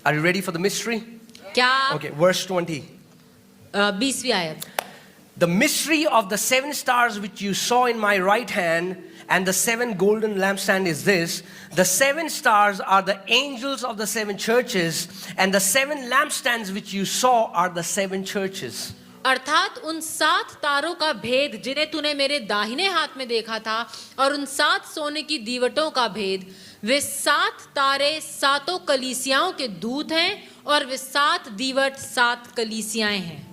Are you ready for the mystery? क्या Okay, verse 20. 20वीं आयत. The mystery of the 7 stars which you saw in my right hand and the 7 golden lampstands is this: the 7 stars are the angels of the 7 churches, and the 7 lampstands which you saw are the 7 churches. अर्थात उन 7 तारों का भेद जिन्हें तूने मेरे दाहिने हाथ में देखा था, और उन 7 सोने की दीवटों का भेद, वे 7 तारे 7 कलीसियाओं के दूत हैं, और वे 7 दीवट 7 कलीसियाएं हैं.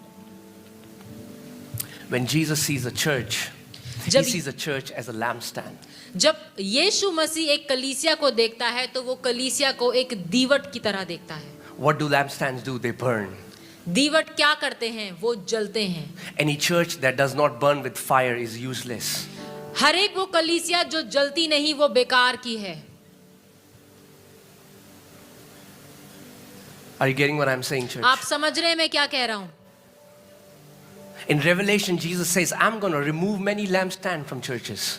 When Jesus sees a church, he जब sees a church as a lampstand. जब यीशु मसीह एक कलीसिया को देखता है तो वो कलीसिया को एक दीवट की तरह देखता है. What do lampstands do? They burn. दीवट क्या करते हैं? वो जलते हैं. Any church that does not burn with fire is useless. हर एक वो कलीसिया जो जलती नहीं वो बेकार की है. Are you getting what I'm saying, church? आप समझ रहे हैं मैं क्या कह रहा हूं? In Revelation, Jesus says, I'm going to remove many lampstands from churches.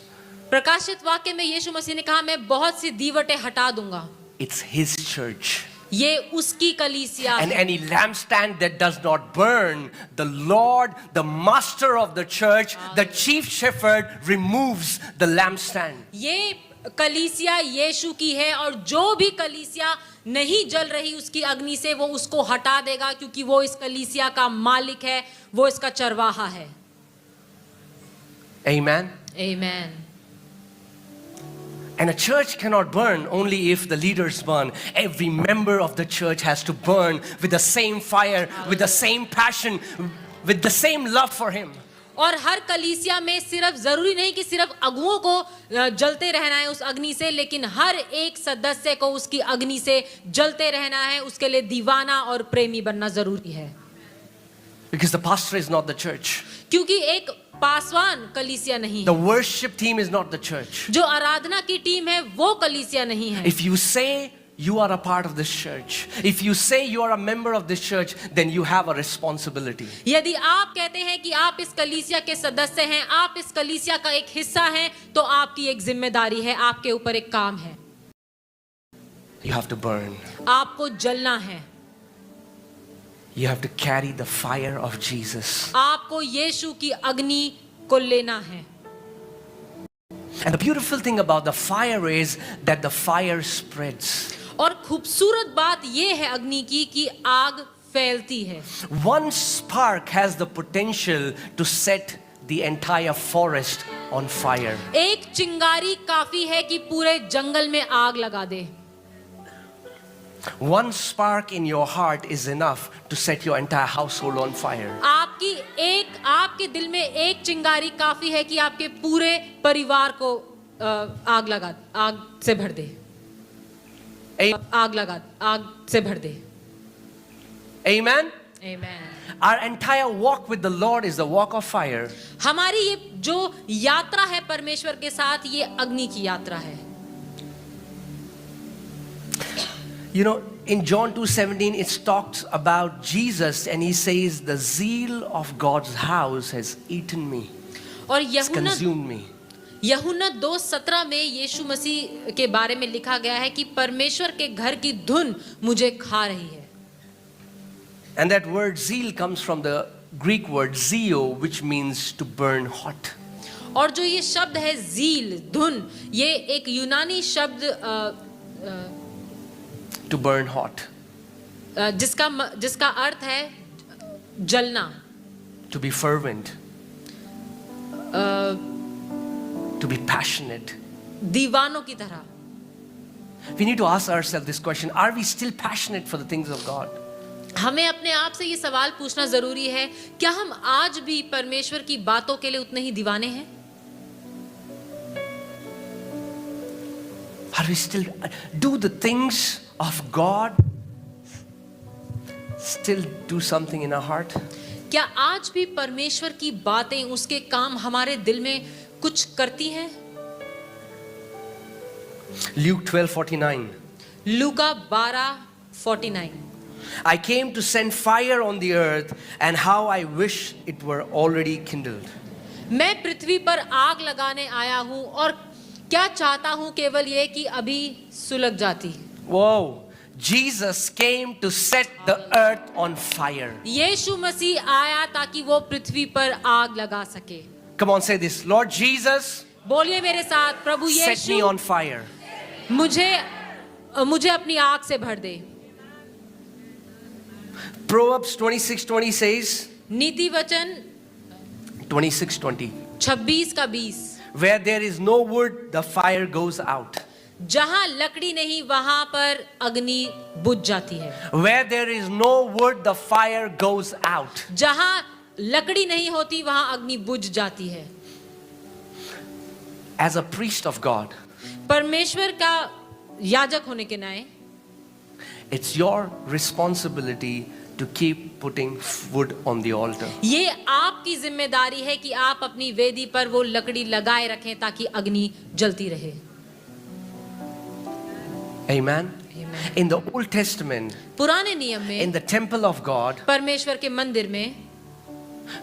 प्रकाशित वाक्य में यीशु मसीह ने कहा मैं बहुत सी दीवटें हटा दूंगा. It's his church. ये उसकी कलीसिया And है. any lampstand that does not burn, the Lord, the master of the church, the chief shepherd, removes the lampstand. ये कलीसिया यीशु की है, और जो भी कलीसिया नहीं जल रही उसकी अग्नि से वो उसको हटा देगा, क्योंकि वो इस कलीसिया का मालिक है, वो इसका चरवाहा है. Amen. आमीन. And a church cannot burn only if the leaders burn. Every member of the church has to burn with the same fire, with the same passion, with the same love for him. और हर कलीसिया में सिर्फ जरूरी नहीं कि सिर्फ अगुओं को जलते रहना है उस अग्नि से, लेकिन हर एक सदस्य को उसकी अग्नि से जलते रहना है. उसके लिए दीवाना और प्रेमी बनना जरूरी है. Because the pastor is not the church. क्योंकि एक पासवान कलीसिया नहीं The है. worship team is not the church. जो आराधना की टीम है वो कलीसिया नहीं है. If you say you are a part of this church, if you say you are a member of this church, then you have a responsibility. यदि आप कहते हैं कि आप इस कलीसिया के सदस्य हैं, आप इस कलीसिया का एक हिस्सा हैं, तो आपकी एक जिम्मेदारी है, आपके ऊपर एक काम है. You have to burn. आपको जलना है. You have to carry the fire of Jesus. आपको यीशु की अग्नि को लेना है. And the beautiful thing about the fire is that the fire spreads. और खूबसूरत बात ये है अग्नि की कि आग फैलती है. One spark has the potential to set the entire forest on fire. एक चिंगारी काफी है कि पूरे जंगल में आग लगा दे. One spark in your heart is enough to set your entire household on fire. आपके दिल में एक चिंगारी काफी है कि आपके पूरे परिवार को आग से भर दे. आग से भर दे. Amen. Amen. Our entire walk with the Lord is the walk of fire. हमारी ये जो यात्रा है परमेश्वर के साथ, ये अग्नि की यात्रा है. You know, in John 2:17 it talks about Jesus and he says the zeal of God's house has eaten me. और It's consumed me. यूहन्ना 2:17 में यीशु मसीह के बारे में लिखा गया है कि परमेश्वर के घर की धुन मुझे खा रही है. And that word zeal comes from the Greek word zeo, which means to burn hot. और जो ये शब्द है जील, धुन, ये एक यूनानी शब्द To burn hot. जिसका अर्थ है जलना. To be fervent. To be passionate. दीवानों की तरह. We need to ask ourselves this question: are we still passionate for the things of God? हमें अपने आप से ये सवाल पूछना जरूरी है, क्या हम आज भी परमेश्वर की बातों के लिए उतने ही दीवाने हैं? Are we still do the things of God still do something in our heart? क्या आज भी परमेश्वर की बातें, उसके काम हमारे दिल में कुछ करती हैं? Luke 12:49. Luka 12:49. I came to send fire on the earth, and how I wish it were already kindled. मैं पृथ्वी पर आग लगाने आया हूं और क्या चाहता हूं केवल ये कि अभी सुलग जाती. Whoa! Jesus came to set the earth on fire. यीशु मसीह आया ताकि वो पृथ्वी पर आग लगा सके. Come on, say this. Lord Jesus, बोलिए मेरे साथ, प्रभु set me Yeshu on fire. मुझे अपनी आग से भर दे. Proverbs 26:20 says, नीति वचन 26:20. 26 का 20. Where there is no wood, the fire goes out. जहां लकड़ी नहीं वहां पर अग्नि बुझ जाती है. Where there is no wood, the fire goes out. जहां लकड़ी नहीं होती वहां अग्नि बुझ जाती है. As a priest of God, परमेश्वर का याजक होने के नाते it's your responsibility to keep putting wood on the altar. ये आपकी जिम्मेदारी है कि आप अपनी वेदी पर वो लकड़ी लगाए रखें ताकि अग्नि जलती रहे. Amen. Amen. In the Old Testament, पुराने नियम in में the temple of God, परमेश्वर के मंदिर में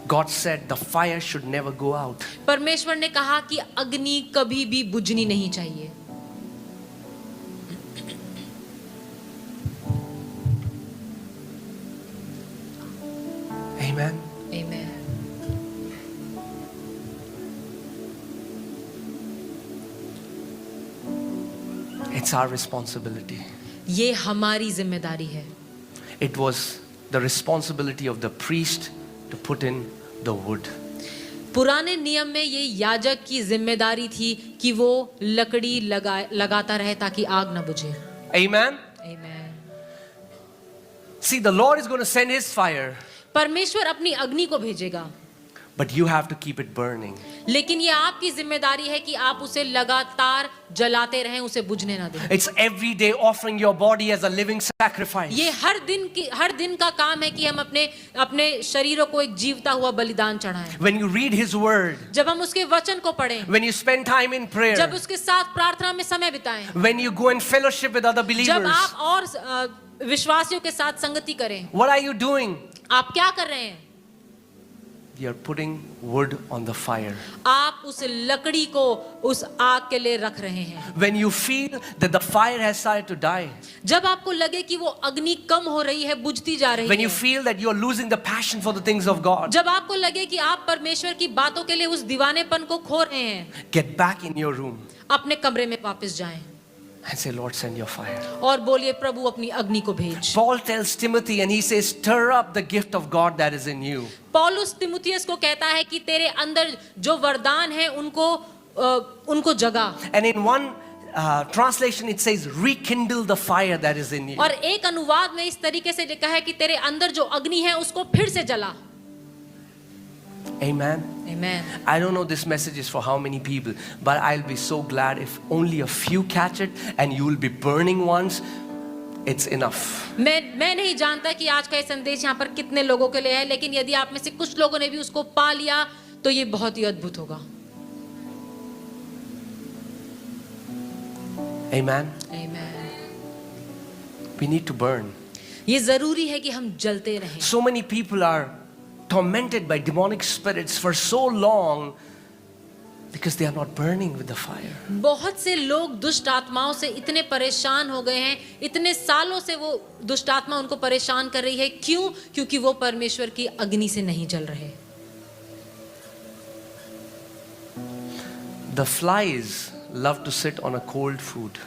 God said the fire should never go out. परमेश्वर ने कहा कि अग्नि कभी भी बुझनी नहीं चाहिए. Amen. Amen. It's our responsibility. ये हमारी जिम्मेदारी है. It was the responsibility of the priest to put in the wood. पुराने नियम में ये याजक की जिम्मेदारी थी कि वो लकड़ी लगाता रहे ताकि आग न बुझे. Amen. Amen. See, the Lord is going to send His fire, परमेश्वर अपनी अग्नि को भेजेगा, but you have to keep it burning. लेकिन ये आपकी जिम्मेदारी है कि आप उसे लगातार जलाते रहें, उसे बुझने ना दें. It's every day offering your body as a living sacrifice. ये हर दिन का काम है कि हम अपने शरीरों को एक जीवता हुआ बलिदान चढ़ाएं. When you read His word, जब हम उसके वचन को पढ़ें, when you spend time in prayer, जब उसके साथ प्रार्थना में समय बिताएं, when you go and fellowship with other जब believers, आप और विश्वासियों के साथ संगति करें, what are you doing? आप क्या कर रहे हैं? You're putting wood on the fire. आप उस लकड़ी को उस आग के लिए रख रहे हैं. When you feel that the fire has started to die, जब आपको लगे कि वो अग्नि कम हो रही है, बुझती जा रही when you है, feel that you're losing the passion for the things of God, जब आपको लगे कि आप परमेश्वर की बातों के लिए उस दीवानेपन को खो रहे हैं, get back in your room अपने कमरे में वापस जाएं and say, Lord, send your fire. और बोलिए, प्रभु अपनी अग्नि को भेज. Paul tells Timothy and he says, stir up the gift of God that is in you. पौलुस तिमुथियुस को कहता है कि तेरे अंदर जो वरदान है उनको जगा. And in one translation it says, rekindle the fire that is in you. और एक अनुवाद में इस तरीके से लिखा है कि तेरे अंदर जो अग्नि है उसको फिर से जला. Amen. Amen. I don't know this message is for how many people, but I'll be so glad if only a few catch it and you will be burning ones. It's enough. मैं नहीं जानता कि आज का ये संदेश यहाँ पर कितने लोगों के लिए है, लेकिन यदि आप में से कुछ लोगों ने भी उसको पा लिया तो ये बहुत ही अद्भुत होगा. Amen. Amen. We need to burn. ये जरूरी है कि हम जलते रहें. So many people are tormented by demonic spirits for so long because they are not burning with the fire. बहुत से लोग दुष्ट आत्माओं से इतने परेशान हो गए हैं, इतने सालों से वो दुष्ट आत्मा उनको परेशान कर रही है. क्यों? क्योंकि वो परमेश्वर की अग्नि से नहीं जल रहे. The flies love to sit on a cold food.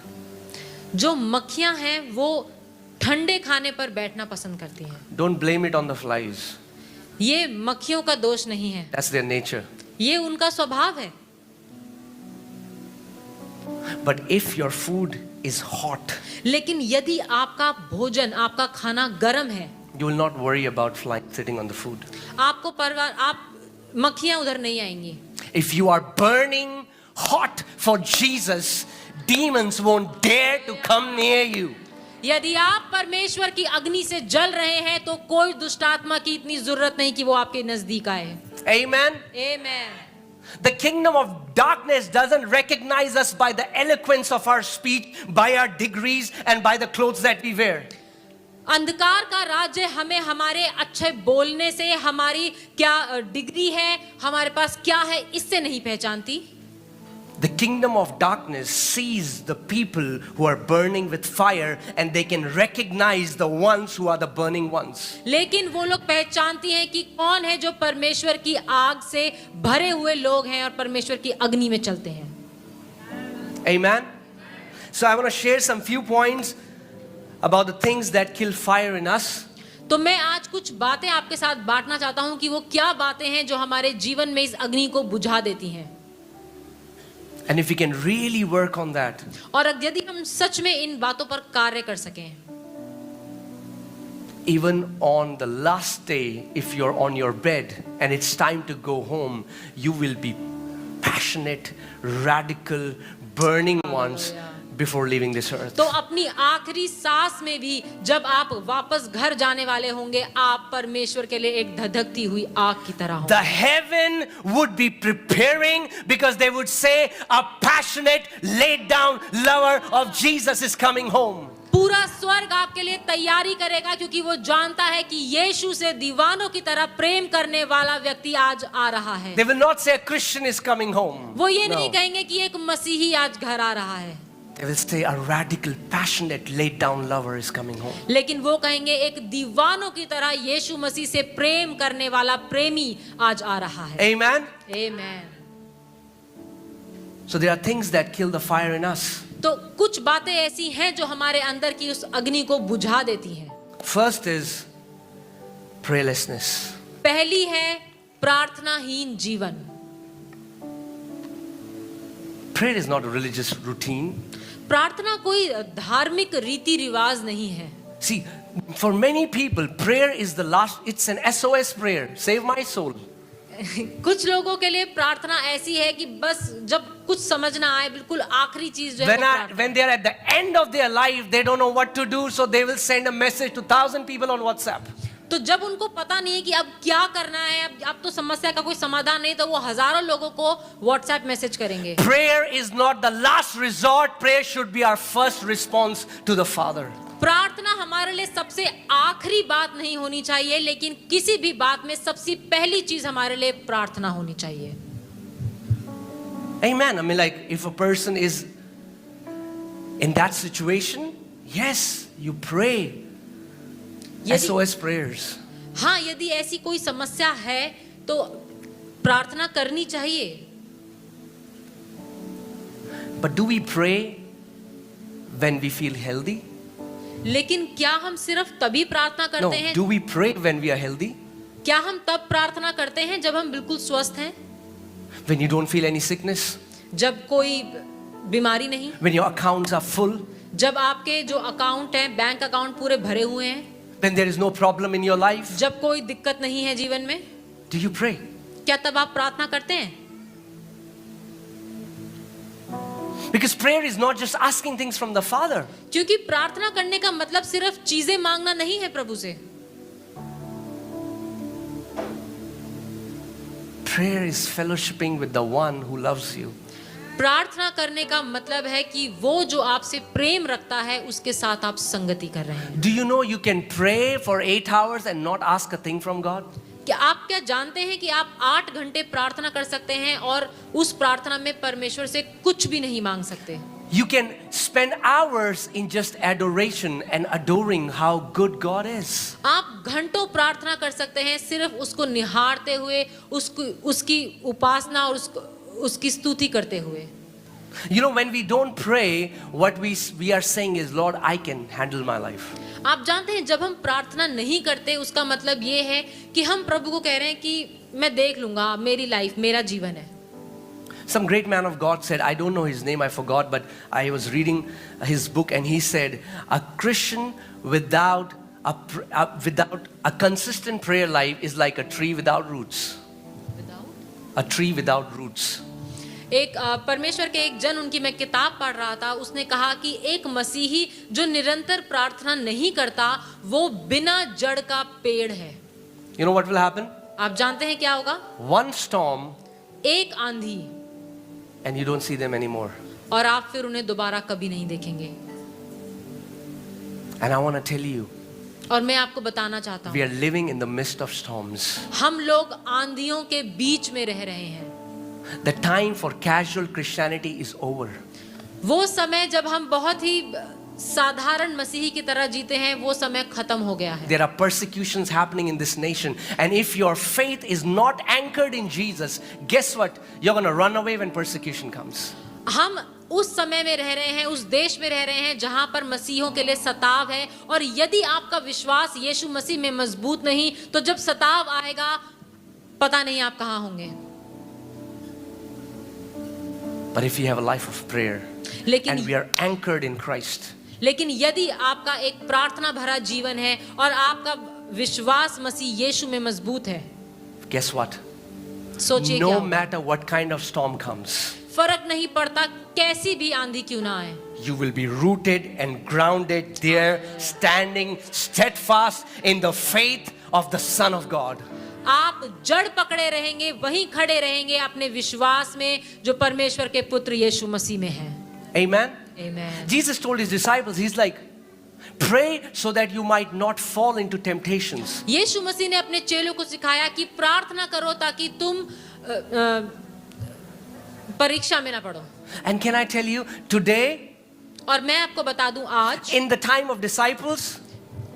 जो मक्खियां हैं वो ठंडे खाने पर बैठना पसंद करती हैं. Don't blame it on the flies. ये मक्खियों का दोष नहीं है, That's their nature. ये उनका स्वभाव है. But if your food is hot, लेकिन यदि आपका भोजन, आपका खाना गर्म है, you will not worry about flies sitting on the food. आप मक्खियां उधर नहीं आएंगी. If you are burning hot for Jesus, demons won't dare to come near you. यदि आप परमेश्वर की अग्नि से जल रहे हैं तो कोई दुष्ट आत्मा की इतनी जरूरत नहीं कि वो आपके नजदीक आए. Amen. Amen. The kingdom of darkness doesn't recognize us by the eloquence of our speech, by our degrees and by the clothes that we wear. अंधकार का राज्य हमें हमारे अच्छे बोलने से, हमारी क्या डिग्री है, हमारे पास क्या है, इससे नहीं पहचानती. The kingdom of darkness sees the people who are burning with fire and they can recognize the ones who are the burning ones. लेकिन वो लोग पहचानती हैं कि कौन है जो परमेश्वर की आग से भरे हुए लोग हैं और परमेश्वर की अग्नि में चलते हैं. Amen. So I want to share some few points about the things that kill fire in us. तो मैं आज कुछ बातें आपके साथ बांटना चाहता हूं कि वो क्या बातें हैं जो हमारे जीवन में इस अग्नि को बुझा देती हैं. And if we can really work on that, और यदि हम सच में इन बातों पर कार्य कर सकें, even on the last day, if you're on your bed and it's time to go home, you will be passionate, radical, burning ones before leaving this earth. तो अपनी आखिरी सांस में भी जब आप वापस घर जाने वाले होंगे, आप परमेश्वर के लिए एक धधकती हुई आग की तरह होंगे. The heaven would be preparing because they would say, a passionate, laid down lover of Jesus is coming home. पूरा स्वर्ग आपके लिए तैयारी करेगा क्योंकि वो जानता है कि यीशु से दीवानों की तरह प्रेम करने वाला व्यक्ति आज आ रहा है. They will not say a Christian is coming home. वो ये No. नहीं कहेंगे कि एक मसीही आज घर आ रहा है. They will say a radical, passionate, laid down lover is coming home. लेकिन वो कहेंगे एक दीवानों की तरह यीशु मसीह से प्रेम करने वाला प्रेमी आज आ रहा है. Amen. Amen. So there are things that kill the fire in us. तो कुछ बातें ऐसी हैं जो हमारे अंदर की उस अग्नि को बुझा देती हैं. First is prayerlessness. पहली है प्रार्थनाहीन जीवन. Prayer is not a religious routine. प्रार्थना कोई धार्मिक रीति रिवाज नहीं है. See, for many people, prayer is the last, it's an SOS prayer. Save my soul. कुछ लोगों के लिए प्रार्थना ऐसी है कि बस जब कुछ समझ ना आए, बिल्कुल आखिरी चीज जो है वो प्रार्थना. When they are at the end of their life, they don't know what to do, so they will send a message to 1,000 people on WhatsApp. तो जब उनको पता नहीं है कि अब क्या करना है, अब तो समस्या का कोई समाधान नहीं, तो वो हजारों लोगों को व्हाट्सएप मैसेज करेंगे. Prayer is not the last resort. Prayer should be our first response to the Father. प्रार्थना हमारे लिए सबसे आखिरी बात नहीं होनी चाहिए, लेकिन किसी भी बात में सबसे पहली चीज हमारे लिए प्रार्थना होनी चाहिए. Amen. I mean, like, if a person is in that situation, yes, you pray. SOS prayers. हाँ, यदि ऐसी कोई समस्या है तो प्रार्थना करनी चाहिए. But do we pray when we feel healthy? लेकिन क्या हम सिर्फ तभी प्रार्थना No. करते हैं? Do we pray when we are healthy? क्या हम तब प्रार्थना करते हैं जब हम बिल्कुल स्वस्थ हैं? When you don't feel any sickness? जब कोई बीमारी नहीं? When your accounts are full? जब आपके जो अकाउंट हैं, बैंक अकाउंट पूरे भरे हुए हैं? When there is no problem in your life? जब कोई दिक्कत नहीं है जीवन में? Do you pray? क्या तब आप प्रार्थना करते हैं? Because prayer is not just asking things from the Father. क्योंकि प्रार्थना करने का मतलब सिर्फ चीजें मांगना नहीं है प्रभु से. Prayer is fellowshipping with the one who loves you. प्रार्थना करने का मतलब है कि वो जो आपसे प्रेम रखता है उसके साथ आप संगति कर रहे हैं. Do you know you can pray for 8 hours and not ask a thing from God? क्या आप क्या जानते हैं कि आप 8 घंटे प्रार्थना कर सकते हैं और उस प्रार्थना में परमेश्वर से कुछ भी नहीं मांग सकते? You can spend hours in just adoration and adoring how good God is. आप घंटों प्रार्थना कर सकते हैं सिर्फ उसको निहारते हुए, उसकी उपासना और उसकी स्तुति करते हुए. You know, when we don't pray, what we are saying is, Lord, I can handle my life. आप जानते हैं जब हम प्रार्थना नहीं करते उसका मतलब ये है कि हम प्रभु को कह रहे हैं कि मैं देख लूंगा, मेरी लाइफ, मेरा जीवन है. Some great man of God said, I don't know his name, I forgot, but I was reading his book and he said, a Christian without a consistent prayer life is like a tree without roots. A tree without roots. एक परमेश्वर के एक जन, उनकी मैं किताब पढ़ रहा था, उसने कहा कि एक मसीही जो निरंतर प्रार्थना नहीं करता वो बिना जड़ का पेड़ है. You know what will happen? आप जानते हैं क्या होगा? One storm एक आंधी and you don't see them anymore. और आप फिर उन्हें दोबारा कभी नहीं देखेंगे. And I want to tell you, और मैं आपको बताना चाहता we हूँ, are living in the midst of storms. हम लोग आंधियों के बीच में रह रहे हैं. The time for casual Christianity is over. वो समय जब हम बहुत ही साधारण मसीही की तरह जीते हैं, वो समय खत्म हो गया है. There are persecutions happening in this nation, and if your faith is not anchored in Jesus, guess what? You're going to run away when persecution comes. हम उस समय में रह रहे हैं, उस देश में रह रहे हैं जहां पर मसीहों के लिए सताव है, और यदि आपका विश्वास यीशु मसीह में मजबूत नहीं, तो जब सताव आएगा पता नहीं आप कहां होंगे. But if you have a life of prayer and we are anchored in Christ, लेकिन यदि आपका एक प्रार्थना भरा जीवन है और आपका विश्वास मसीह यीशु में मजबूत है, guess what? सोचिए No क्या matter what kind of storm comes, फर्क नहीं पड़ता कैसी भी आंधी क्यों ना आए, you will be rooted and grounded there, standing steadfast in the faith of the Son of God. आप जड़ पकड़े रहेंगे, वहीं खड़े रहेंगे अपने विश्वास में जो परमेश्वर के पुत्र यीशु मसीह में है. Amen? Amen. Jesus told his disciples, he's like, pray so that you might not fall into temptations. यीशु मसीह ने अपने चेलों को सिखाया कि प्रार्थना करो ताकि तुम परीक्षा में ना पड़ो. And can I tell you, today, और मैं आपको बता दूं, आज in the time of disciples,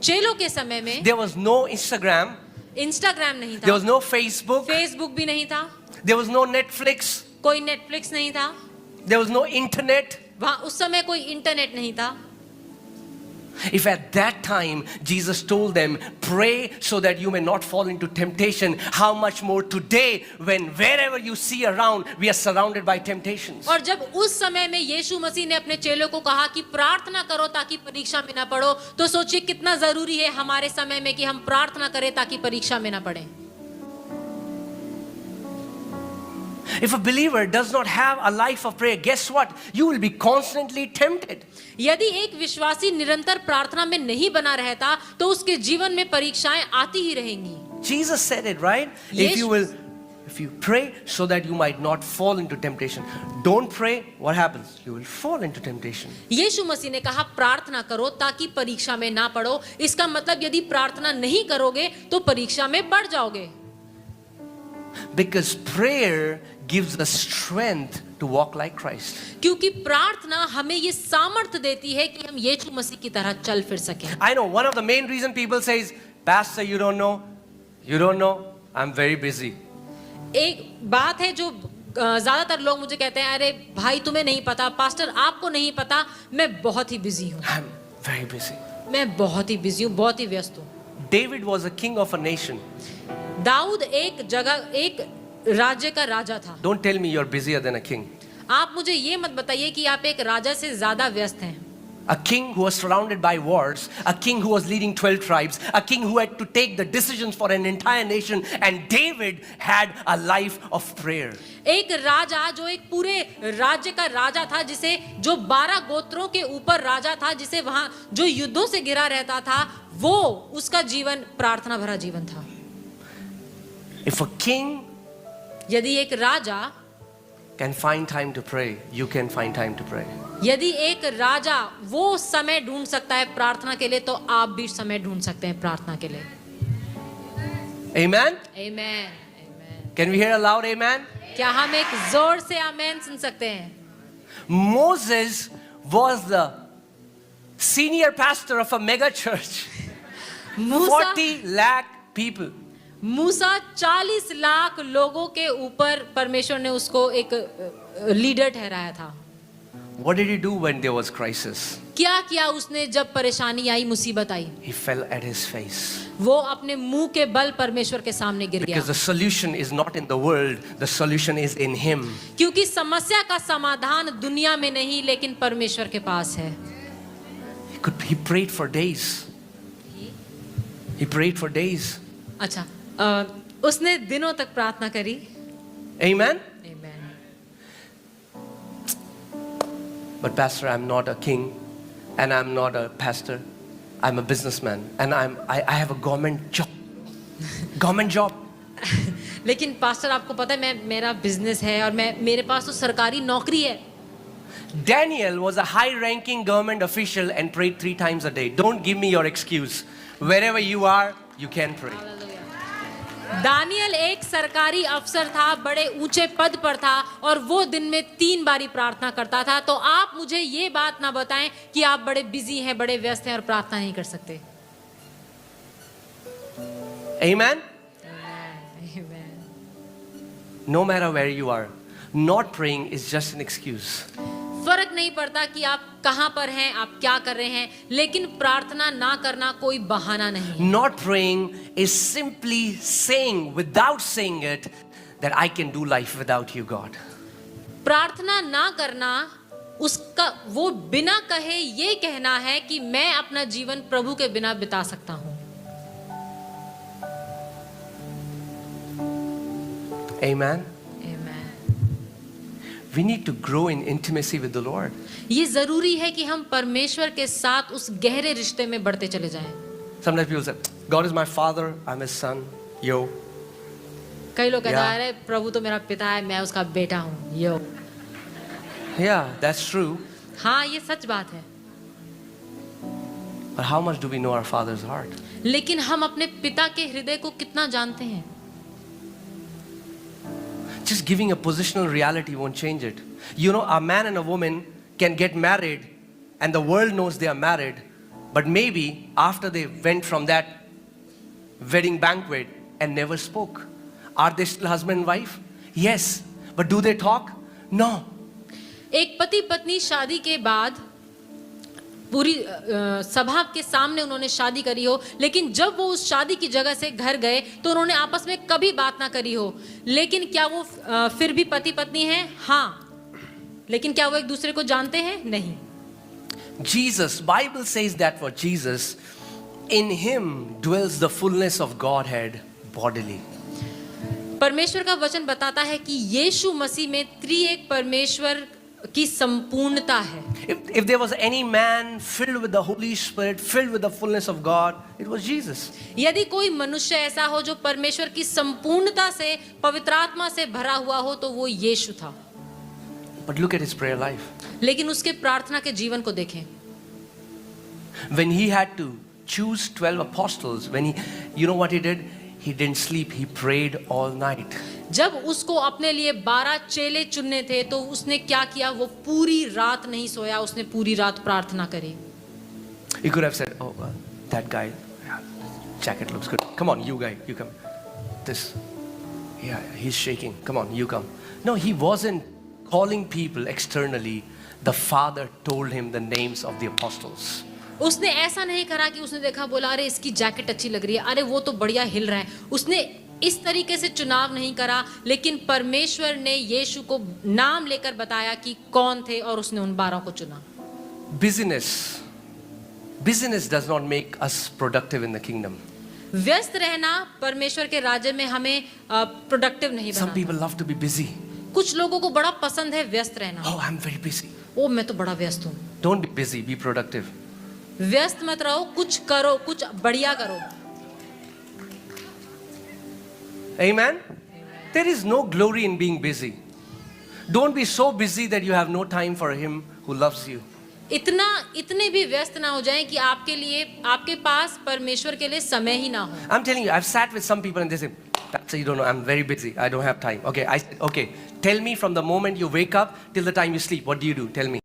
चेलों के समय में there was no Instagram, Instagram नहीं there था, was no Facebook, फेसबुक भी नहीं था, there was no Netflix, कोई नेटफ्लिक्स नहीं था, there was no internet. वहां उस समय कोई इंटरनेट नहीं था. If at that time Jesus told them, pray so that you may not fall into temptation, how much more today when wherever you see around, we are surrounded by temptations. और जब उस समय में यीशु मसीह ने अपने चेलों को कहा कि प्रार्थना करो ताकि परीक्षा में ना पड़ो, तो सोचिए कितना जरूरी है हमारे समय में कि हम प्रार्थना करें ताकि परीक्षा में ना पड़े. If a believer does not have a life of prayer, guess what? You will be constantly tempted. यदि एक विश्वासी निरंतर प्रार्थना में नहीं बना रहता, तो उसके जीवन में परीक्षाएं आती ही रहेंगी. Jesus said it, right? If you pray so that you might not fall into temptation, don't pray, what happens? You will fall into temptation. यीशु मसीह ने कहा प्रार्थना करो ताकि परीक्षा में ना पड़ो. इसका मतलब यदि प्रार्थना नहीं करोगे तो परीक्षा में पड़ जाओगे. Because prayer gives us strength to walk like Christ. क्योंकि प्रार्थना हमें ये सामर्थ्य देती है कि हम यीशु मसीह की तरह चल फिर सकें. I know one of the main reason people say is, Pastor, you don't know, I'm very busy. एक बात है जो ज्यादातर लोग मुझे कहते हैं, अरे भाई तुम्हें नहीं पता, पास्टर आपको नहीं पता, मैं बहुत ही बिजी हूँ. I'm very busy. मैं बहुत ही बिजी हूँ, बहुत ही व्यस्त हूँ. David was a king of a nation. Dawood एक राज्य का राजा था. Don't tell me you're busier than a king. आप मुझे ये मत बताइए कि आप एक राजा से ज्यादा व्यस्त हैं. A king who was surrounded by wars, a king who was leading 12 tribes, a king who had to take the decisions for an entire nation, and David had a life of prayer. एक राजा जो एक पूरे राज्य का राजा था, जिसे जो 12 गोत्रों के ऊपर राजा था, जिसे वहां जो युद्धों से घिरा रहता था, वो उसका जीवन प्रार्थना भरा जीवन था. If a king यदि एक राजा can find time to pray, you can find time to pray. यदि एक राजा वो समय ढूंढ सकता है प्रार्थना के लिए, तो आप भी समय ढूंढ सकते हैं प्रार्थना के लिए. Amen? Amen. Amen. Can we hear a loud amen? क्या हम एक जोर से आमेन सुन सकते हैं? Moses was the senior pastor of a mega church. 40 lakh people. मूसा 40 लाख लोगों के ऊपर परमेश्वर ने उसको एक लीडर ठहराया था. What did he do when there was crisis? क्या किया उसने जब परेशानी आई, मुसीबत आई? He fell at his face. वो अपने मुंह के बल परमेश्वर के सामने गिर गया. Because the solution is not in the world, the solution is in him. क्योंकि समस्या का समाधान दुनिया में नहीं, लेकिन परमेश्वर के पास है. He prayed for days. He prayed for days. अच्छा, उसने दिनों तक प्रार्थना करी. Amen? Amen. But pastor, I'm not a king and I'm not a pastor. I'm a businessman and I have a government job. Government job. लेकिन pastor आपको पता है मेरा बिजनेस है और मेरे पास तो सरकारी नौकरी है. Daniel was a high-ranking government official and prayed 3 times a day. Don't give me your excuse. Wherever you are, you can pray. Daniel एक सरकारी अफसर था, बड़े ऊंचे पद पर था और वो दिन में 3 बारी प्रार्थना करता था। तो आप मुझे ये बात ना बताएं कि आप बड़े बिजी हैं, बड़े व्यस्त हैं और प्रार्थना नहीं कर सकते। Amen? No matter where you are, not praying is just an excuse. फर्क नहीं पड़ता कि आप कहां पर हैं, आप क्या कर रहे हैं, लेकिन प्रार्थना ना करना कोई बहाना नहीं। Not praying is simply saying, without saying it, that I can do life without you, God. प्रार्थना ना करना उसका वो बिना कहे ये कहना है कि मैं अपना जीवन प्रभु के बिना बिता सकता हूं। Amen. Amen. We need to grow in intimacy with the Lord. ये जरूरी है कि हम परमेश्वर के साथ उस गहरे रिश्ते में बढ़ते चले जाएं। Sometimes people say, God is my father, I'm his son. Yo. कई लोग कहते Yeah. हैं, अरे प्रभु तो मेरा पिता है, मैं उसका बेटा हूँ। यो, Yeah, that's true. हाँ ये सच बात है। But how much do we know our father's heart? लेकिन हम अपने पिता के हृदय को कितना जानते हैं? Just giving a positional reality won't change it. You know, a man and a woman can get married and the world knows they are married, but maybe after they went from that wedding banquet and never spoke. Are they still husband and wife? Yes. But do they talk? No. एक पति पत्नी शादी के बाद पूरी सभा के सामने उन्होंने शादी करी हो, लेकिन जब वो उस शादी की जगह से घर गए तो उन्होंने आपस में कभी बात ना करी हो। लेकिन क्या वो फिर भी पति पत्नी हैं? हाँ। लेकिन क्या वो एक दूसरे को जानते हैं? नहीं। Jesus, Bible says that for Jesus, in him dwells the fullness of Godhead bodily. परमेश्वर का वचन बताता है कि यीशु मसीह में त्रिएक परमेश्वर की संपूर्णता है। If there was any man filled with the Holy Spirit, filled with the fullness of God, it was Jesus. यदि कोई मनुष्य ऐसा हो जो परमेश्वर की संपूर्णता से, पवित्र आत्मा से भरा हुआ हो, तो वो यीशु था। But look at his prayer life. लेकिन उसके प्रार्थना के जीवन को देखें। When he had to choose 12 apostles, you know what he did? He didn't sleep, he prayed all night. जब उसको अपने लिए 12 चेले चुनने थे तो उसने क्या किया? वो पूरी रात नहीं सोया, उसने पूरी रात प्रार्थना करी। He could have said, oh, that guy, yeah, jacket looks good. Come on, you guy, you come. This, yeah, he's shaking. Come on, you come. No, he wasn't calling people externally. The Father told him the names of the apostles. उसने ऐसा नहीं करा कि उसने देखा बोला अरे इसकी जैकेट अच्छी लग रही है, अरे वो तो बढ़िया हिल रहा है। उसने इस तरीके से चुनाव नहीं करा, लेकिन परमेश्वर ने यीशु को नाम लेकर बताया कि कौन थे और उसने उन 12 को चुना। Busyness does not make us productive in the kingdom. व्यस्त रहना परमेश्वर के राज्य में हमें प्रोडक्टिव नहीं Some बनाता। people love to be busy. कुछ लोगों को बड़ा पसंद है व्यस्त रहना। Oh, I'm very busy. ओ मैं तो बड़ा व्यस्त हूँ। Don't be busy, be productive. व्यस्त मत रहो, कुछ करो, कुछ बढ़िया करो। Amen? There is no glory in being busy. Don't be so busy that you have no time for him who loves you. इतने भी व्यस्त ना हो जाएं कि आपके पास परमेश्वर के लिए समय ही ना हो। I'm telling you, I've sat with some people and they say, Pastor, you don't know, I'm very busy. I don't have time. Okay, I said, okay, tell me from the moment you wake up till the time you sleep. What do? Tell me.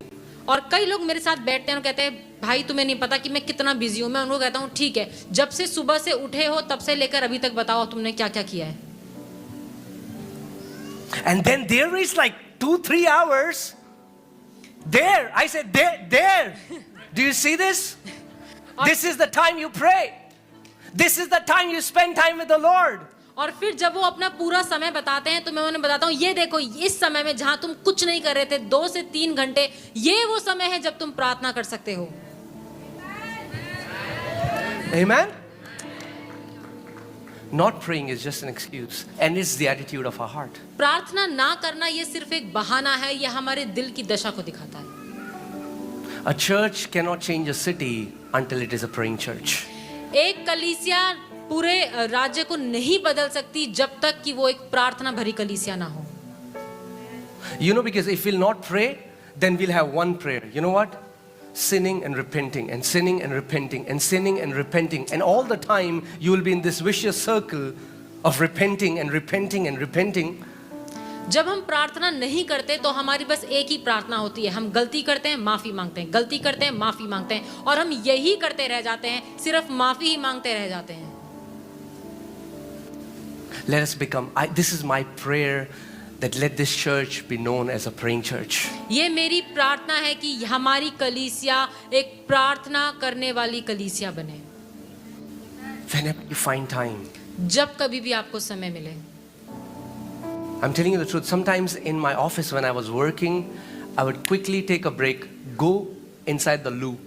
और कई लोग मेरे साथ बैठते हैं और कहते हैं भाई तुम्हें नहीं पता कि मैं कितना बिजी हूँ। मैं उनको कहता हूँ ठीक है, जब से सुबह से उठे हो तब से लेकर अभी तक बताओ तुमने क्या क्या किया है। And then there is like 2-3 hours. There, I said there. Do you see this? This is the time you pray. This is the time you spend time with the Lord. और फिर जब वो अपना पूरा समय बताते हैं तो मैं उन्हें बताता हूँ ये देखो इस समय में जहां तुम कुछ नहीं कर रहे थे 2 से 3 घंटे, ये वो समय है जब तुम प्रार्थना कर सकते हो। Amen? Not praying is just an excuse, and it's the attitude of our heart. प्रार्थना ना करना ये सिर्फ एक बहाना है, ये हमारे दिल की दशा को दिखाता है। A church cannot change a city until it is a praying church. एक कलीसिया पूरे राज्य को नहीं बदल सकती जब तक कि वो एक प्रार्थना भरी कलीसिया ना हो। You know, because if we'll not pray, then we'll have one prayer. You know what? Sinning and repenting and sinning and repenting and sinning and repenting. And all the time you will be in this vicious circle of repenting and repenting and repenting, जब हम प्रार्थना नहीं करते तो हमारी बस एक ही प्रार्थना होती है, हम गलती करते हैं, माफी मांगते हैं, गलती करते हैं, माफी मांगते हैं, और हम यही करते रह जाते हैं, सिर्फ माफी ही मांगते रह जाते हैं। let us become, this is my prayer, that let this church be known as a praying church. ये मेरी प्रार्थना है कि हमारी कलीसिया एक प्रार्थना करने वाली कलीसिया बने। Whenever you find time, जब कभी भी आपको समय मिले। I'm telling you the truth, sometimes in my office when I was working, I would quickly take a break, go inside the loo,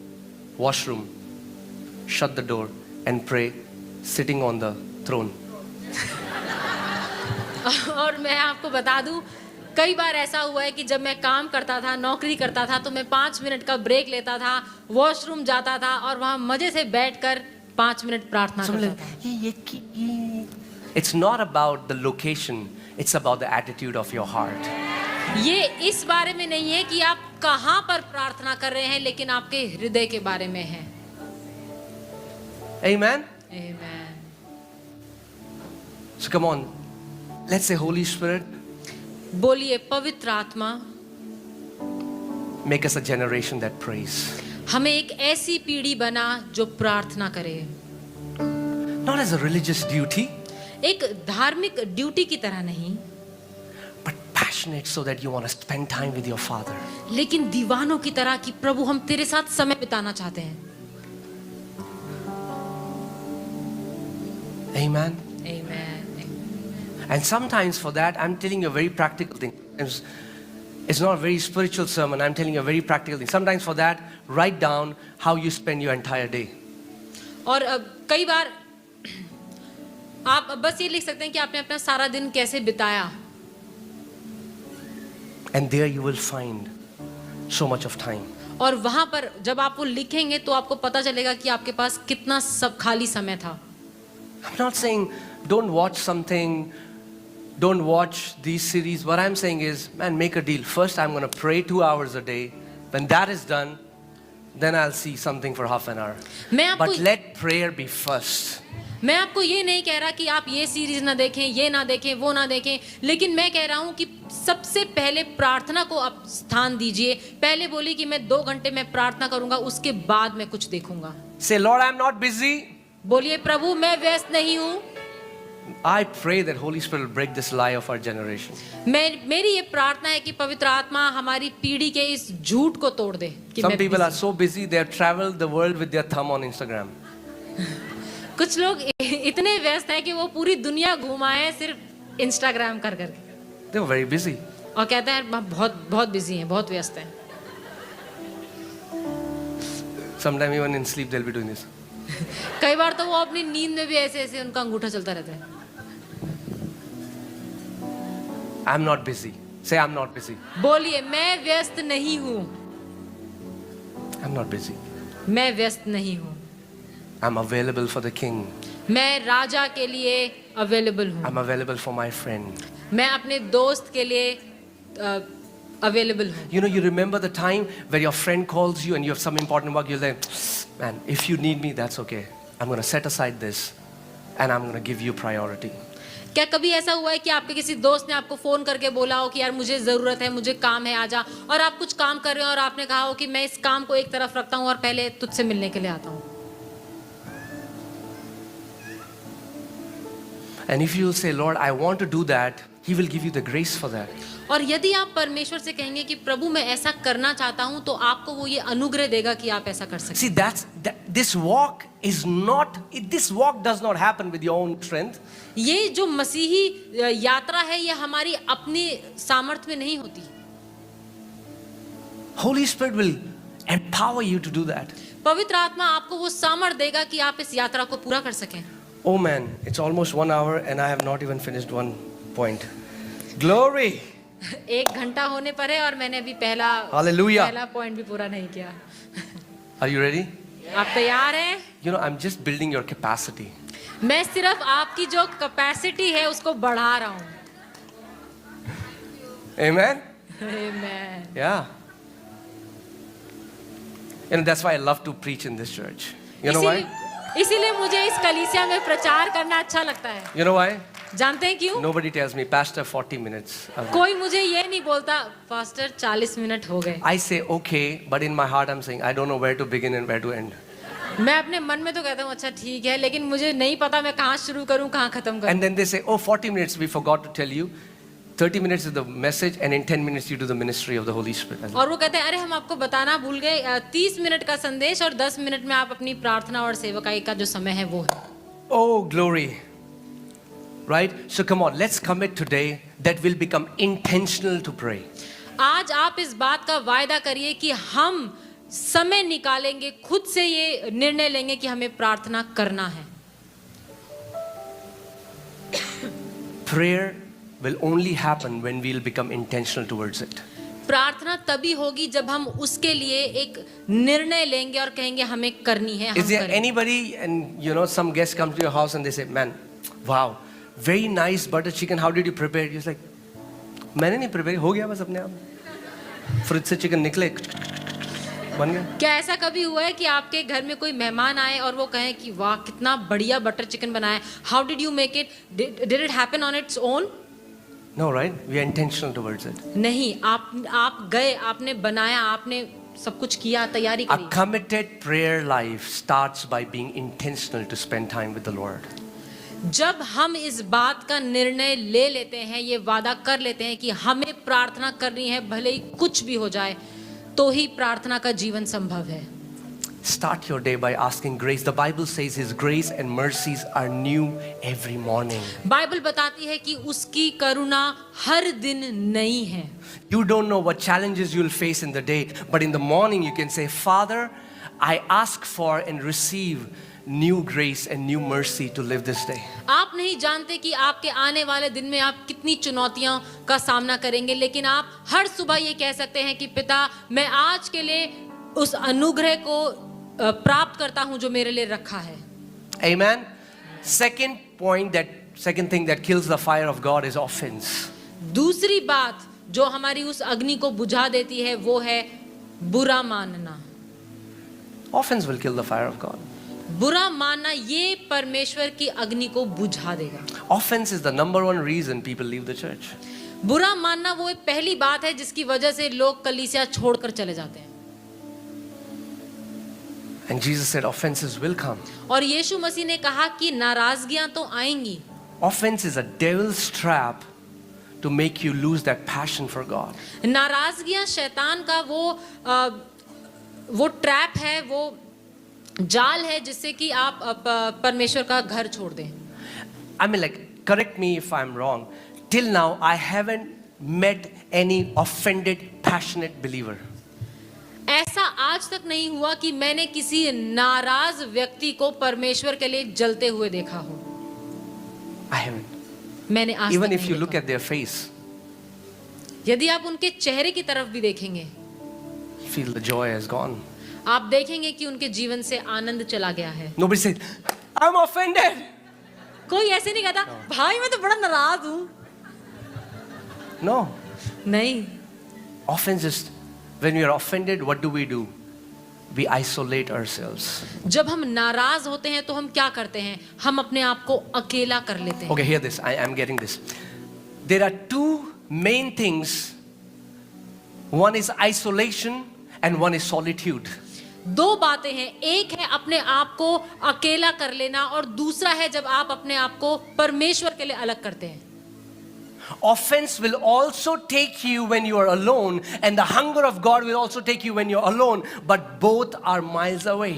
washroom, shut the door and pray, sitting on the throne. और मैं आपको बता दूं, कई बार ऐसा हुआ है कि जब मैं काम करता था, नौकरी करता था, तो मैं 5 मिनट का ब्रेक लेता था, वॉशरूम जाता था और वहां मजे से बैठकर 5 मिनट प्रार्थना करता था। It's not about the location, it's about the attitude of your heart. ये इस बारे में नहीं है कि आप कहां पर प्रार्थना कर रहे हैं, लेकिन आपके हृदय के बारे में है। Amen? Amen. So come on, let's say Holy Spirit, बोलिए पवित्र आत्मा, make us a generation that prays. हमें एक ऐसी पीढ़ी बना जो प्रार्थना करे, Not as a religious duty, एक धार्मिक ड्यूटी की तरह नहीं, but passionate so that you want to spend time with your Father. लेकिन दीवानों की तरह कि प्रभु हम तेरे साथ समय बिताना चाहते हैं। Amen? Amen. And sometimes for that, I'm telling you a very practical thing. It's not a very spiritual sermon, I'm telling you a very practical thing. Sometimes for that, write down how you spend your entire day. और कई बार आप बस ये लिख सकते हैं कि आपने अपना सारा दिन कैसे बिताया, And there you will find so much of time. और वहां पर जब आप वो लिखेंगे तो आपको पता चलेगा कि आपके पास कितना सब खाली समय था। I'm not saying don't watch something, don't watch these series. What I'm saying is, man, make a deal. First, I'm going to pray 2 hours a day. When that is done, then I'll see something for half an hour. But let prayer be first. मैं आपको ये नहीं कह रहा कि आप ये series ना देखें, ये ना देखें, वो ना देखें, लेकिन मैं कह रहा हूँ कि सबसे पहले प्रार्थना को आप स्थान दीजिए। पहले बोली कि मैं 2 घंटे में प्रार्थना करूंगा, उसके बाद मैं कुछ देखूंगा। Say, Lord, I'm not busy. बोलिए प्रभु मैं व्यस्त नहीं हूँ। I pray that Holy Spirit will break this lie of our generation. मेरी ये प्रार्थना है कि पवित्र आत्मा हमारी पीढ़ी के इस झूठ को तोड़ दे कि Some people are so busy, they have traveled the world with their thumb on Instagram. कुछ लोग इतने व्यस्त हैं कि वो पूरी दुनिया घुमाए सिर्फ इंस्टाग्राम कर करके। They were very busy. और कहते हैं बहुत बहुत बिजी हैं, बहुत व्यस्त हैं। Sometimes even in sleep they'll be doing this. कई बार तो वो अपनी नींद में भी ऐसे ऐसे उनका अंगूठा चलता रहता है। I'm not busy. Say, I'm not busy. बोलिए मैं व्यस्त नहीं हूँ। I'm not busy. मैं व्यस्त नहीं हूँ। I'm available for the King. मैं राजा के लिए अवेलेबल हूँ। I'm available for my friend. मैं अपने दोस्त के लिए अवेलेबल हूँ। You know, you remember the time where your friend calls you and you have some important work, you're like, man, if you need me, that's okay. I'm going to set aside this and I'm going to give you priority. क्या कभी ऐसा हुआ है कि आपके किसी दोस्त ने आपको फोन करके बोला हो कि यार मुझे जरूरत है, मुझे काम है, आजा, और आप कुछ काम कर रहे हो और आपने कहा हो कि मैं इस काम को एक तरफ रखता हूँ और पहले तुझसे मिलने के लिए आता हूँ। And if you say, Lord, I want to do that, He will give you the grace for that. और यदि आप परमेश्वर से कहेंगे कि प्रभु मैं ऐसा करना चाहता हूँ, तो आपको वो ये अनुग्रह देगा कि आप ऐसा कर सकें। See, this walk is not, this walk does not happen with your own strength. ये जो मसीही यात्रा है ये हमारी अपनी सामर्थ्य में नहीं होती। Holy Spirit will empower you to do that. पवित्र आत्मा आपको वो सामर्थ्य देगा कि आप इस यात्रा को पूरा कर सकें। Oh man, it's almost 1 hour and I have not even finished one point. Glory! 1 घंटा होने पर है और मैंने अभी Hallelujah. पहला पॉइंट भी पूरा नहीं किया। Are you ready? आप तैयार हैं? You know, I'm just building your capacity. मैं सिर्फ आपकी जो कैपेसिटी है उसको बढ़ा रहा हूँ। Amen? Amen. Yeah. You know, that's why I love to preach in this church. You know why? इसीलिए मुझे इस कलीसिया में प्रचार करना अच्छा लगता है। You know why? जानते हैं क्यों? Nobody tells me, Pastor, 40 minutes. कोई मुझे ये नहीं बोलता, पास्टर 40 मिनट हो गए। I say, okay, but in my heart I'm saying, I don't know where to begin and where to end. मैं अपने मन में तो कहता हूँ अच्छा ठीक है, लेकिन मुझे नहीं पता मैं कहाँ शुरू करूँ कहाँ खत्म करूँ। And then they say, oh, 40 minutes, we forgot to tell you. 30 minutes is the message, and in 10 minutes you do the ministry of the Holy Spirit. और वो कहते हैं अरे हम आपको बताना भूल गए, 30 मिनट का संदेश और 10 मिनट में आप अपनी प्रार्थना और सेवकाई का जो समय है वो है। Oh, glory. Right? So come on, let's commit today that we'll become intentional to pray. आज आप इस बात का वायदा करिए कि हम समय निकालेंगे, खुद से ये निर्णय लेंगे कि हमें प्रार्थना करना है। Prayer will only happen when we'll become intentional towards it. प्रार्थना तभी होगी जब हम उसके लिए एक निर्णय लेंगे और कहेंगे हमें करनी है, हम Is there करेंगे। anybody, and you know, some guests come to your house and they say, man, wow, very nice butter chicken, how did you prepare it? You're like, मैंने नहीं prepare, हो गया बस अपने आप। फ्रिज से चिकन निकले, बन गया। क्या ऐसा कभी हुआ है कि आपके घर में कोई मेहमान आए और वो कहें कि वाह कितना बढ़िया बटर चिकन बनाया है, how did you make it, did it happen on its own? No, right? We are intentional towards it. नहीं, आप गए, आपने बनाया, आपने सब कुछ किया, तैयारी A करी। committed prayer life starts by being intentional to spend time with the Lord. जब हम इस बात का निर्णय ले लेते हैं, ये वादा कर लेते हैं कि हमें प्रार्थना करनी है भले ही कुछ भी हो जाए, तो ही प्रार्थना का जीवन संभव है। Start your day by asking grace. The Bible says His grace and mercies are new every morning. Bible बताती है कि उसकी करुणा हर दिन नई है। You don't know what challenges you'll face in the day, but in the morning you can say, Father, I ask for and receive new grace and new mercy to live this day. आप नहीं जानते कि आपके आने वाले दिन में आप कितनी चुनौतियों का सामना करेंगे, लेकिन आप हर सुबह ये कह सकते हैं कि पिता, मैं आज के लिए उस अनुग्रह को प्राप्त करता हूं जो मेरे लिए रखा है। Amen. Second thing that kills the fire of God is offense. दूसरी बात जो हमारी उस अग्नि को बुझा देती है वो है बुरा मानना। Offense will kill the fire of God. बुरा मानना ये परमेश्वर की अग्नि को बुझा देगा। Offense is the number one reason people leave the church. बुरा मानना वो एक पहली बात है जिसकी वजह से लोग कलीसिया छोड़कर चले जाते हैं। And Jesus said offenses will come. और यीशु मसीह ने कहा कि नाराजगियां तो आएंगी। Offense is a devil's trap to make you lose that passion for God. नाराजगियां शैतान का वो ट्रैप है, वो जाल है जिससे कि आप परमेश्वर का घर छोड़ दें। I mean, like, correct me if I'm wrong. Till now, I haven't met any offended, passionate believer. ऐसा आज तक नहीं हुआ कि मैंने किसी नाराज व्यक्ति को परमेश्वर के लिए जलते हुए देखा हो। I haven't. मैंने आज Even तक if नहीं you look देखा। at their face, यदि आप उनके चेहरे की तरफ भी देखेंगे, feel the joy has gone. आप देखेंगे कि उनके जीवन से आनंद चला गया है। Nobody said, I'm offended. कोई ऐसे नहीं कहता भाई मैं तो बड़ा नाराज हूँ। No. नहीं, Offense is, when we are offended, what do? We isolate ourselves. जब हम नाराज होते हैं तो हम क्या करते हैं? हम अपने आप को अकेला कर लेते हैं। Okay, hear this. I am getting this. There are two main things. One is isolation and one is solitude. दो बातें हैं, एक है अपने आप को अकेला कर लेना और दूसरा है जब आप अपने आप को परमेश्वर के लिए अलग करते हैं। Offense will also take you when you are alone, and the hunger of God will also take you when you're alone, but both are miles away.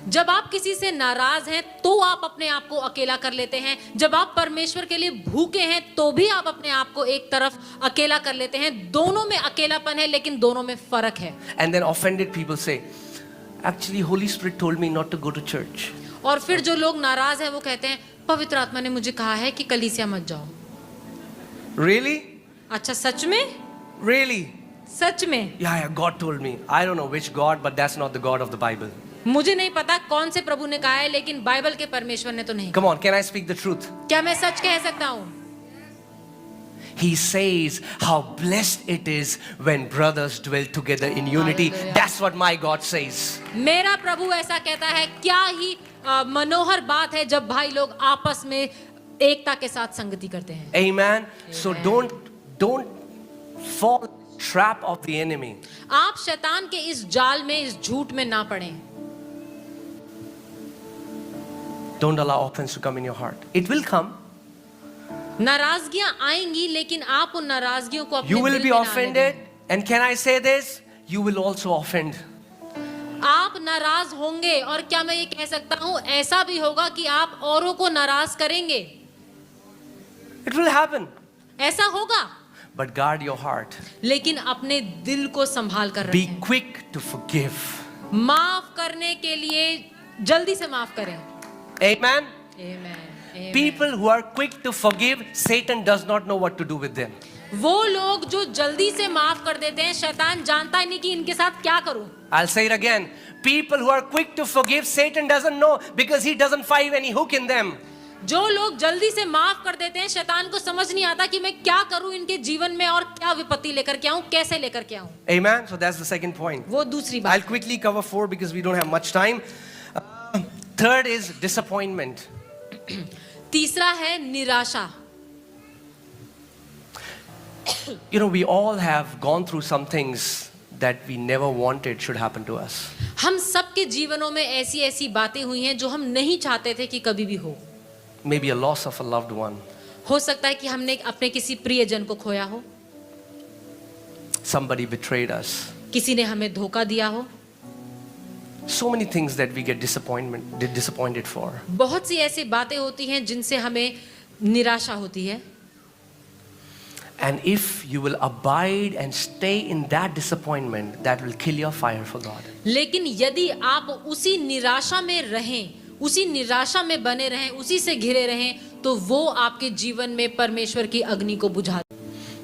जब आप किसी से नाराज हैं तो आप अपने आप को अकेला कर लेते हैं, जब आप परमेश्वर के लिए भूखे हैं तो भी आप अपने आप को एक तरफ अकेला कर लेते हैं। दोनों में अकेलापन है लेकिन दोनों में फर्क है। And then offended people say, actually Holy Spirit told me not to go to church. और फिर जो लोग नाराज हैं वो कहते हैं पवित्र आत्मा ने मुझे कहा है कि कलीसिया मत जाओ। Really? अच्छा सच में? Really? सच में? Yeah, God told me. I don't know which God, but that's not the God of the Bible. मुझे नहीं पता कौन से प्रभु ने कहा है, लेकिन बाइबल के परमेश्वर ने तो नहीं। Come on, can I speak the truth? क्या मैं सच कह सकता हूँ? He says how blessed it is when brothers dwell together in unity. Hallelujah. That's what my God says. मेरा प्रभु ऐसा कहता है, क्या ही मनोहर बात है जब भाई लोग आपस में एकता के साथ संगति करते हैं। Amen. So don't fall trap of the enemy. आप शैतान के इस जाल में, इस झूठ में ना पड़ें। Don't allow offense to come in your heart. It will come. नाराजगियां आएंगी, लेकिन आप उन नाराजगियों को अपने You will दिल be में ना offended. लें। And can I say this? You will also offend. आप नाराज होंगे, और क्या मैं ये कह सकता हूँ, ऐसा भी होगा कि आप औरों को नाराज करेंगे। It will happen. ऐसा होगा, But guard your heart. लेकिन अपने दिल को संभाल कर Be रखें। quick to forgive. माफ करने के लिए जल्दी से माफ करें। Amen. Amen. Amen. People who are quick to forgive, Satan does not know what to do with them. वो लोग जो जल्दी से माफ कर देते हैं, शैतान जानता ही नहीं कि इनके साथ क्या करूं। I'll say it again. People who are quick to forgive, Satan doesn't know because he doesn't find any hook in them. जो लोग जल्दी से माफ कर देते हैं, शैतान को समझ नहीं आता कि मैं क्या करूं इनके जीवन में, और क्या विपत्ति लेकर के आऊं, कैसे लेकर के आऊं। Amen. So that's the second point. वो दूसरी I'll बात। quickly cover 4 because we don't have much time. Third is disappointment. तीसरा है निराशा। You know, we all have gone through some things that we never wanted should happen to us. हम सबके जीवनों में ऐसी ऐसी बातें हुई हैं जो हम नहीं चाहते थे कि कभी भी हो। Maybe a loss of a loved one. हो सकता है कि हमने अपने किसी प्रियजन को खोया हो, Somebody betrayed us. किसी ने हमें धोखा दिया हो। So many things that we get disappointed for. बहुत सी ऐसी बातें होती हैं जिनसे हमें निराशा होती है। And if you will abide and stay in that disappointment, that will kill your fire for God. लेकिन यदि आप उसी निराशा में रहें, उसी निराशा में बने रहें, उसी से घिरे रहें, तो वो आपके जीवन में परमेश्वर की अग्नि को बुझा।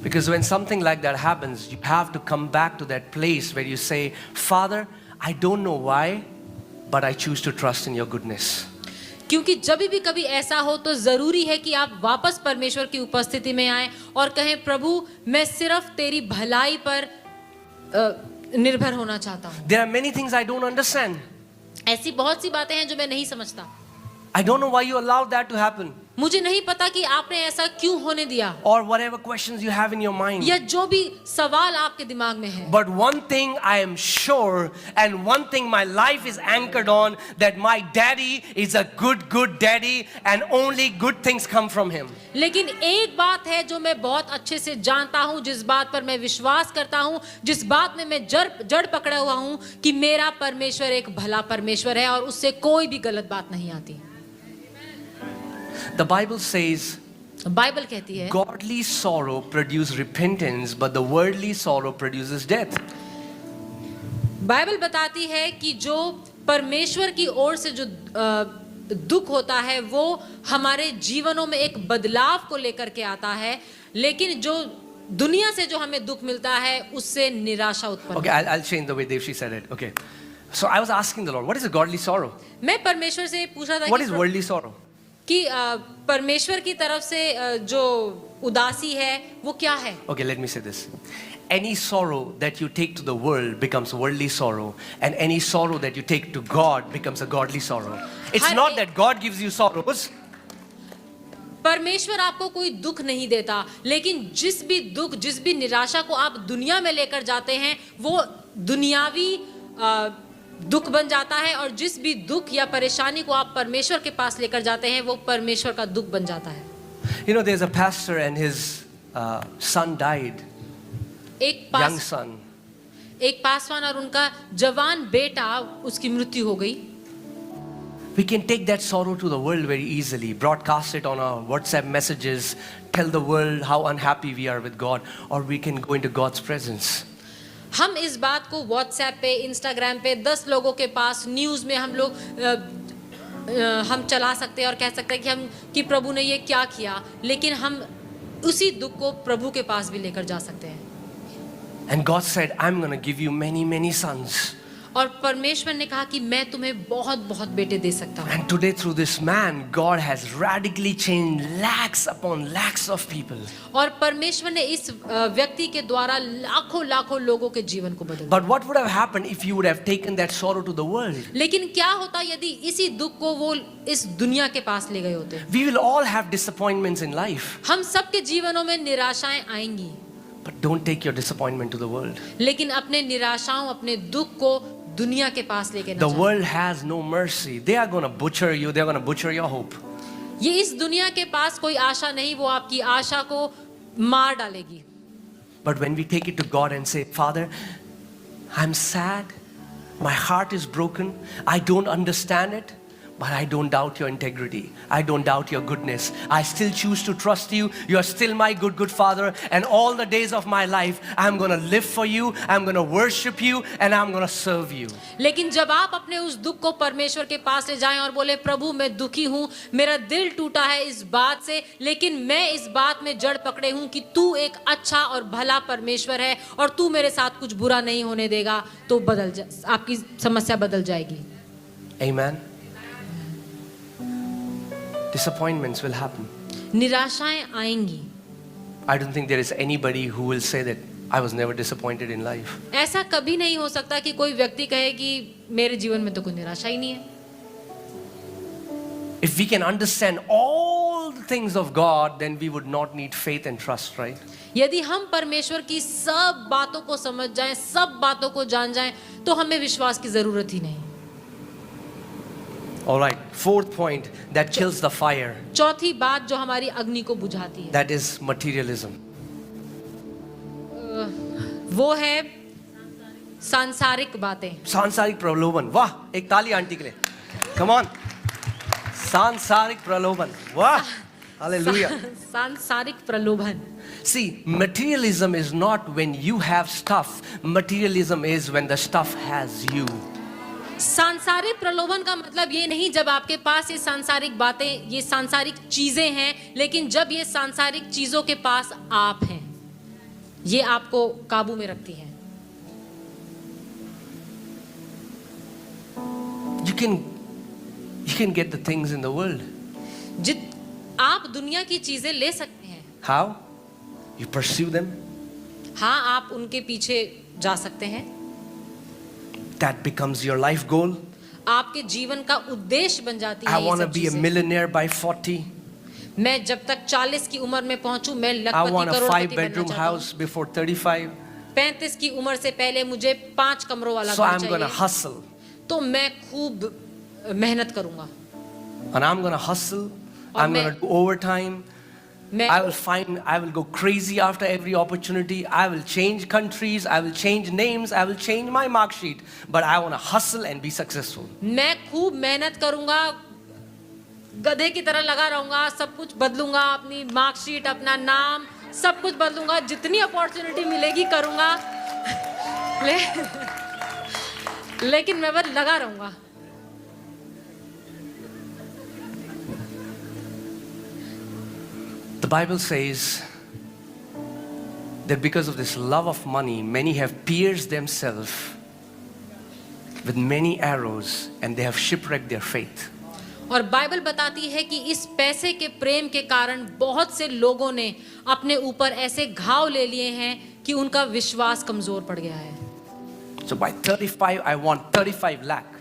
Because when something like that happens, you have to come back to that place where you say, Father, I don't know why, but I choose to trust in your goodness. क्योंकि जब भी कभी ऐसा हो तो जरूरी है कि आप वापस परमेश्वर की उपस्थिति में आएं और कहें, प्रभु मैं सिर्फ तेरी भलाई पर निर्भर होना चाहता हूं। There are many things I don't understand. ऐसी बहुत सी बातें हैं जो मैं नहीं समझता। I don't know why you allowed that to happen. मुझे नहीं पता कि आपने ऐसा क्यों होने दिया, Or whatever questions you have in your mind. या जो भी सवाल आपके दिमाग में है। But one thing I am sure, and one thing my life is anchored on, that my daddy is a good daddy, and only good things come from him. लेकिन एक बात है जो मैं बहुत अच्छे से जानता हूं, जिस बात पर मैं विश्वास करता हूं, जिस बात में मैं जड़ पकड़ा हुआ हूं, कि मेरा परमेश्वर एक भला परमेश्वर है और उससे कोई भी गलत बात नहीं आती। The Bible says, बाइबल कहती है, godly sorrow produces repentance, but the worldly sorrow produces death. Bible बताती है कि जो परमेश्वर की ओर से जो दुख होता है वो हमारे जीवनों में एक बदलाव को लेकर के आता है, लेकिन जो दुनिया से जो हमें दुख मिलता है उससे निराशा उत्पन्न। Okay, I'll change the way Devshi said it. Okay. So I was asking the Lord, what is a godly sorrow? मैं परमेश्वर से पूछ रहा था What is worldly sorrow? कि परमेश्वर की तरफ से जो उदासी है वो क्या है। Okay, let me say this. Any sorrow that you take to the world becomes worldly sorrow, and any sorrow that you take to God becomes a godly sorrow. It's not that God gives you sorrows. परमेश्वर आपको कोई दुख नहीं देता, लेकिन जिस भी दुख, जिस भी निराशा को आप दुनिया में लेकर जाते हैं वो दुनियावी दुख बन जाता है, और जिस भी दुख या परेशानी को आप परमेश्वर के पास लेकर जाते हैं वो परमेश्वर का दुख बन जाता है। You know, there's a pastor and his son died, young son. एक पासवान और उनका जवान बेटा, उसकी मृत्यु हो गई। We can take that sorrow to the world very easily, broadcast it on our WhatsApp messages, tell the world how unhappy we are with God, or we can go into God's presence. हम इस बात को WhatsApp पे, Instagram पे 10 लोगों के पास, news में हम लोग हम चला सकते हैं और कह सकते हैं कि प्रभु ने ये क्या किया, लेकिन हम उसी दुख को प्रभु के पास भी लेकर जा सकते हैं। And God said, I'm going to give you many sons. और परमेश्वर ने कहा कि मैं तुम्हें बहुत बहुत बेटे दे सकता हूँ। And today through this man, God has radically changed lakhs upon lakhs of people. और परमेश्वर ने इस व्यक्ति के द्वारा लाखों लाखों लोगों के जीवन को बदल दिया। But what would have happened if you would have taken that sorrow to the world? लेकिन क्या होता यदि इसी दुख को वो इस दुनिया के पास ले गए होते? We will all have disappointments in life. हम सबके जीवनों में निराशाएं आएंगी, But don't take your disappointment to the world. लेकिन अपने निराशाओं, अपने दुख को दुनिया के पास लेके ना The जाओ। world has no mercy. They are going to butcher you. They are going to butcher your hope. ये इस दुनिया के पास कोई आशा नहीं, वो आपकी आशा को मार डालेगी। But when we take it to God and say, Father, I'm sad. My heart is broken. I don't understand it. But I don't doubt your integrity. I don't doubt your goodness. I still choose to trust you. You are still my good Father. And all the days of my life, I'm going to live for you. I'm going to worship you. And I'm going to serve you. लेकिन जब आप अपने उस दुख को परमेश्वर के पास ले जाएं और बोले, प्रभु मैं दुखी हूँ, मेरा दिल टूटा है इस बात से, लेकिन मैं इस बात में जड़ पकड़े हूँ कि तू एक अच्छा और भला परमेश्वर है और तू मेरे साथ कुछ बुरा नहीं होने देगा, तो आपकी समस्या बदल जाएगी। Amen. Disappointments will happen. निराशाएं आएंगी। I don't think there is anybody who will say that I was never disappointed in life. ऐसा कभी नहीं हो सकता कि कोई व्यक्ति कहे कि मेरे जीवन में तो कोई निराशा ही नहीं है। If we can understand all the things of God, then we would not need faith and trust, right? यदि हम परमेश्वर की सब बातों को समझ जाएं, सब बातों को जान जाएं, तो हमें विश्वास की जरूरत ही नहीं। All right, fourth point that kills the fire. चौथी बात जो हमारी अग्नि को बुझाती है, That is materialism. वो है सांसारिक बातें। सांसारिक प्रलोभन। वाह, एक ताली आंटी के लिए। Come on. सांसारिक प्रलोभन। वाह, hallelujah. सांसारिक प्रलोभन। See, materialism is not when you have stuff. Materialism is when the stuff has you. सांसारिक प्रलोभन का मतलब ये नहीं जब आपके पास ये सांसारिक बातें, ये सांसारिक चीजें हैं, लेकिन जब ये सांसारिक चीजों के पास आप हैं, ये आपको काबू में रखती हैं। You can get the things in the world. आप दुनिया की चीजें ले सकते हैं। How? You pursue them. हाँ, आप उनके पीछे जा सकते हैं। That becomes your life goal. आपके जीवन का उद्देश्य बन जाती है I ये want to सब be a चीजें। millionaire by 40. मैं जब तक 40 की उम्र में पहुंचूं, मैं I लखपति want a करोड़पति बनना 5-bedroom चाहता हूं। house before 35. 35 की उम्र से पहले मुझे 5 कमरों वाला So घर I'm going to चाहिए। hustle. तो मैं खूब मेहनत करूंगा। And I'm going to hustle. और I'm going मैं- to do overtime. मैं I will go crazy after every opportunity. I will change countries. I will change names. I will change my mark sheet. But I want to hustle and be successful. मैं खूब मेहनत करूंगा, गधे की तरह लगा रहूंगा, सब कुछ बदलूंगा, अपनी मार्कशीट, अपना नाम, सब कुछ बदलूंगा, जितनी अपॉर्चुनिटी मिलेगी करूंगा। लेकिन मैं बस लगा रहूंगा। The Bible says that because of this love of money, many have pierced themselves with many arrows and they have shipwrecked their faith. और बाइबल बताती है कि इस पैसे के प्रेम के कारण बहुत से लोगों ने अपने ऊपर ऐसे घाव ले लिए हैं कि उनका विश्वास कमजोर पड़ गया है। So by 35, I want 35 lakh.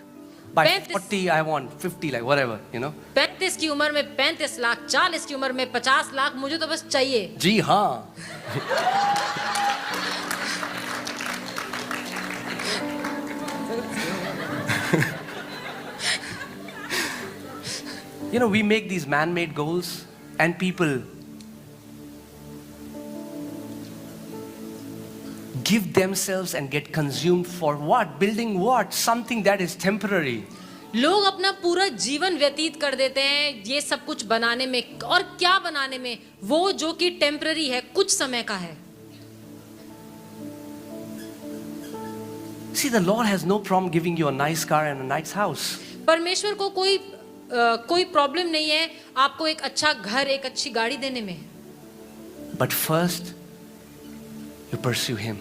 By 35 40, I want 50 lakh, whatever, you know. 35 की उम्र में 35 लाख, 40 की उम्र में 50 लाख, मुझे तो बस चाहिए। जी हाँ. You know, we make these man-made goals and people give themselves and get consumed for what? Building what? Something that is temporary. लोग अपना पूरा जीवन व्यतीत कर देते हैं ये सब कुछ बनाने में, और क्या बनाने में? वो जो कि टेम्पररी है, कुछ समय का है। See, the Lord has no problem giving you a nice car and a nice house. परमेश्वर को कोई प्रॉब्लम नहीं है आपको एक अच्छा घर, एक अच्छी गाड़ी देने में। But first, you pursue Him.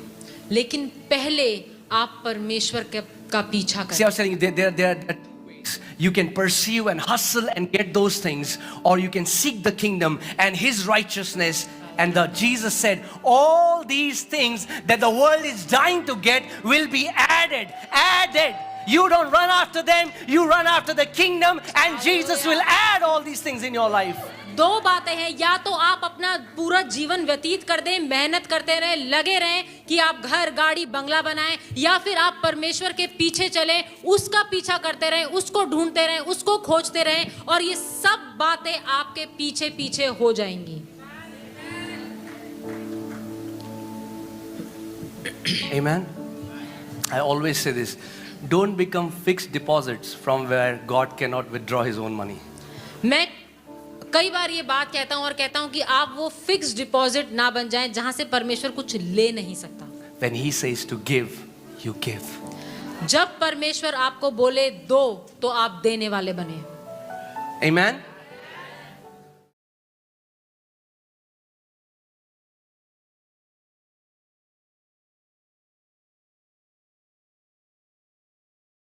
लेकिन पहले आप परमेश्वर का पीछा See, I करें। was telling you, there are two ways. You can pursue and hustle and get those things, or you can seek the kingdom and His righteousness. And Jesus said, all these things that the world is dying to get will be added. Added. You don't run after them, you run after the kingdom, and Jesus will add all these things in your life. दो बातें हैं, या तो आप अपना पूरा जीवन व्यतीत कर दें, मेहनत करते रहें, लगे रहें कि आप घर, गाड़ी, बंगला बनाएं, या फिर आप परमेश्वर के पीछे चलें, उसका पीछा करते रहें, उसको ढूंढते रहें, उसको खोजते रहें, और ये सब बातें आपके पीछे पीछे हो जाएंगी। Amen. I always say this, don't become fixed deposits from where God cannot withdraw His own money. मैं कई बार ये बात कहता हूँ और कहता हूँ कि आप वो फिक्स डिपॉजिट ना बन जाएं जहां से परमेश्वर कुछ ले नहीं सकता। When He says to give, you give. जब परमेश्वर आपको बोले दो, तो आप देने वाले बने। Amen.